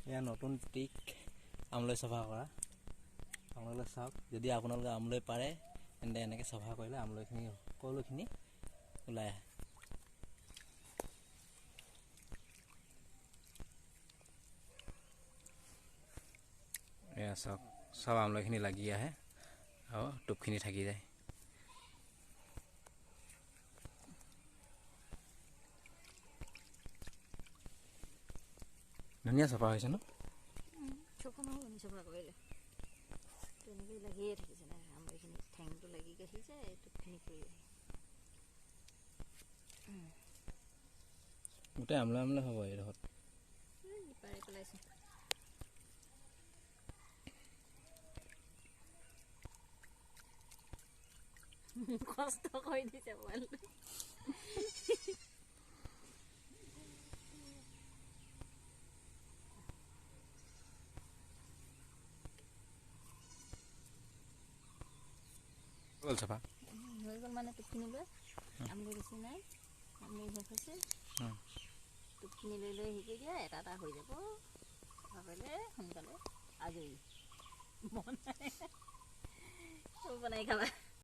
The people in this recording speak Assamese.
এয়া নতুন ট্ৰিক আমলৈ চাফা কৰা। আপোনালোকে চাওক, যদি আপোনালোকে আমলৈ পাৰে তেন্তে এনেকৈ চাফা কৰিলে আমলৈখিনি সকলোখিনি ওলাই আহে। এয়া চাওক, চব আমলৈখিনি লাগি আহে আৰু টোপখিনি থাকি যায়। ধুনীয়া চাফা হৈছে ন? চাফা কৰিলে তেনেকৈ লাগিয়ে থাকিছে নাই আমলৈখিনি, ঠেংটো লাগি গাঠিছে, টোপখিনি কৰি আহে। গোটেই আমলৈ আমলৈ হ'ব এইডোখৰত। পাৰি পেলাইছোঁ। কষ্ট কৰি দিছে পোৱালি। চাফা হৈ গ'ল মানে টোপখিনি লৈ আমলৈ বেছি নাই, আমলৈ শেষ হৈছে। টোপখিনি লৈ লৈ শিকি দিয়া, এটা এটা হৈ যাব। চাফা কৰিলে সোনকালে আজৰি। বনাই খাবা।